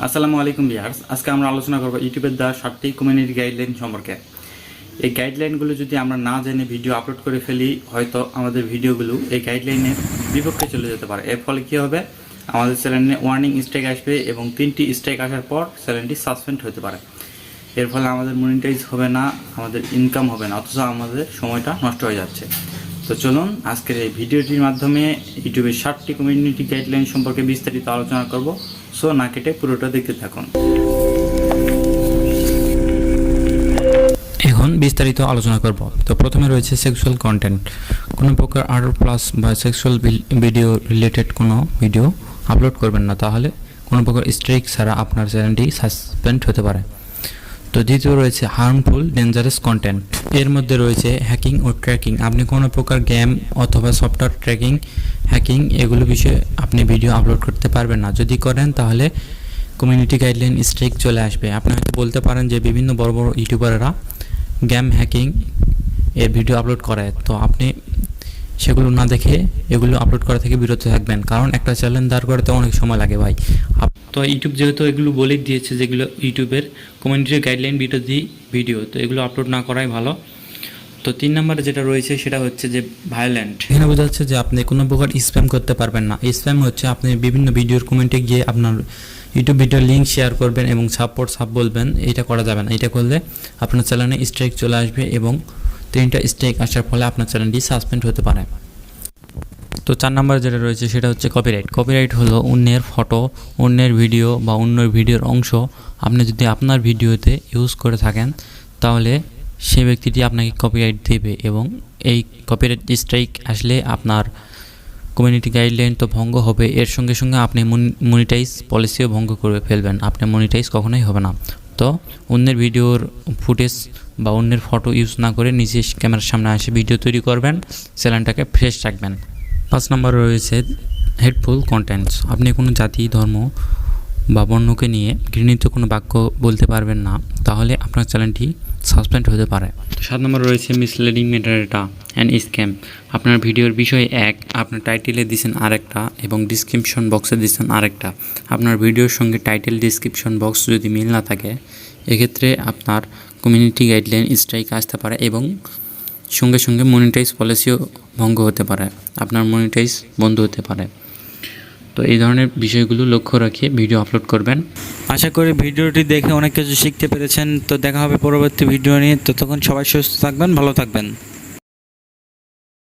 আসসালামু আলাইকুম ভিউয়ার্স, আজকে আমরা আলোচনা করব ইউটিউবের দেওয়া 7টি কমিউনিটি গাইডলাইন সম্পর্কে। এই গাইডলাইনগুলো যদি আমরা না জেনে ভিডিও আপলোড করে ফেলি, হয়তো আমাদের ভিডিওগুলো এই গাইডলাইনের বিপক্ষে চলে যেতে পারে। এর ফলে কী হবে, আমাদের চ্যানেলে ওয়ার্নিং স্ট্রাইক আসবে এবং 3টি স্ট্রাইক আসার পর চ্যানেলটি সাসপেন্ড হতে পারে। এর ফলে আমাদের মনিটাইজ হবে না, আমাদের ইনকাম হবে না, অথচ আমাদের সময়টা নষ্ট হয়ে যাচ্ছে। তো চলুন আজকের এই ভিডিওটির মাধ্যমে ইউটিউবের 7টি কমিউনিটি গাইডলাইন সম্পর্কে বিস্তারিত আলোচনা করব। সো না কেটে পুরোটা দেখতে থাকুন। এখন বিস্তারিত আলোচনা করব। তো প্রথমে রয়েছে সেক্সুয়াল কন্টেন্ট। কোনো প্রকার আডাল্ট প্লাস বা সেক্সুয়াল ভিডিও রিলেটেড কোনো ভিডিও আপলোড করবেন না, তাহলে কোনো প্রকার স্ট্রাইক ছাড়া আপনার চ্যানেলটি সাসপেন্ড হতে পারে। তো দ্বিতীয় রয়েছে হার্মফুল ডেঞ্জারাস কন্টেন্ট। এর মধ্যে রয়েছে হ্যাকিং ও ট্র্যাকিং। আপনি কোনো প্রকার গেম অথবা সফটওয়্যার ট্র্যাকিং, হ্যাকিং এগুলো বিষয়ে আপনি ভিডিও আপলোড করতে পারবেন না। যদি করেন তাহলে কমিউনিটি গাইডলাইন স্ট্রাইক চলে আসবে। আপনি হয়তো বলতে পারেন যে বিভিন্ন বড় বড় ইউটিউবাররা গেম হ্যাকিং এর ভিডিও আপলোড করে, তো আপনি সেগুলো না দেখে এগুলো আপলোড করা থেকে বিরত থাকবেন, কারণ একটা চ্যানেল দাঁড় করাতে অনেক সময় লাগে ভাই। তো ইউটিউব যেহেতু এগুলো বলে দিয়েছে যেগুলো ইউটিউবের কমিউনিটি গাইডলাইন বিরোধী ভিডিও, তো এগুলো আপলোড না করাই ভালো। তো 3 নম্বরে যেটা রয়েছে সেটা হচ্ছে যে ভায়োলেন্ট। এখানে বোঝা যাচ্ছে যে আপনি কোনো প্রকার স্প্যাম করতে পারবেন না। স্প্যাম হচ্ছে আপনি বিভিন্ন ভিডিওর কমেন্টে গিয়ে আপনার ইউটিউব ভিডিওর লিঙ্ক শেয়ার করবেন এবং সাপ বলবেন, এটা করা যাবে না। এটা করলে আপনার চ্যানেলে স্ট্রাইক চলে আসবে এবং 3টা স্ট্রাইক আসার ফলে আপনার চ্যানেলটি সাসপেন্ড হতে পারে। তো 4 নম্বরে যেটা রয়েছে সেটা হচ্ছে কপিরাইট। কপিরাইট হলো অন্যের ফটো, অন্যের ভিডিও বা অন্যের ভিডিওর অংশ আপনি যদি আপনার ভিডিওতে ইউজ করে থাকেন, তাহলে সে ব্যক্তিটি আপনাকে কপিরাইট দেবে এবং এই কপিরাইট স্ট্রাইক আসলে আপনার কমিউনিটি গাইডলাইন তো ভঙ্গ হবে, এর সঙ্গে সঙ্গে আপনি মনিটাইজ পলিসিও ভঙ্গ করে ফেলবেন। আপনার মনিটাইজ কখনোই হবে না। তো অন্যের ভিডিওর ফুটেজ বা অন্যের ফটো ইউজ না করে নিজের ক্যামেরার সামনে এসে ভিডিও তৈরি করবেন, চ্যানেলটাকে ফ্রেশ রাখবেন। 5 নম্বরে রয়েছে হেটফুল কন্টেন্টস। আপনি কোনো জাতি, ধর্ম বা বর্ণকে নিয়ে ঘৃণিত কোনো বাক্য বলতে পারবেন না, তাহলে আপনার চ্যানেলটি সাসপেন্ড হতে পারে। 7 নম্বরে রয়েছে মিসলিডিং মেটাডেটা অ্যান্ড স্ক্যাম। আপনার ভিডিওর বিষয় এক, আপনার টাইটেলে দিয়েছেন আরেকটা এবং ডিসক্রিপশন বক্সে দিয়েছেন আরেকটা। আপনার ভিডিওর সঙ্গে টাইটেল ডিসক্রিপশন বক্স যদি মিল না থাকে, এক্ষেত্রে আপনার কমিউনিটি গাইডলাইন স্ট্রাইক আসতে পারে এবং সঙ্গে সঙ্গে মনিটাইজ পলিসিও ভঙ্গ হতে পারে, আপনার মনিটাইজ বন্ধ হতে পারে। তো এই ধরনের বিষয়গুলো লক্ষ্য রাখে ভিডিও আপলোড করবেন। আশা করি ভিডিওটি দেখে অনেক কিছু শিখতে পেরেছেন। তো দেখা হবে পরবর্তী ভিডিও নিয়ে। ততক্ষণ সবাই সুস্থ থাকবেন, ভালো থাকবেন।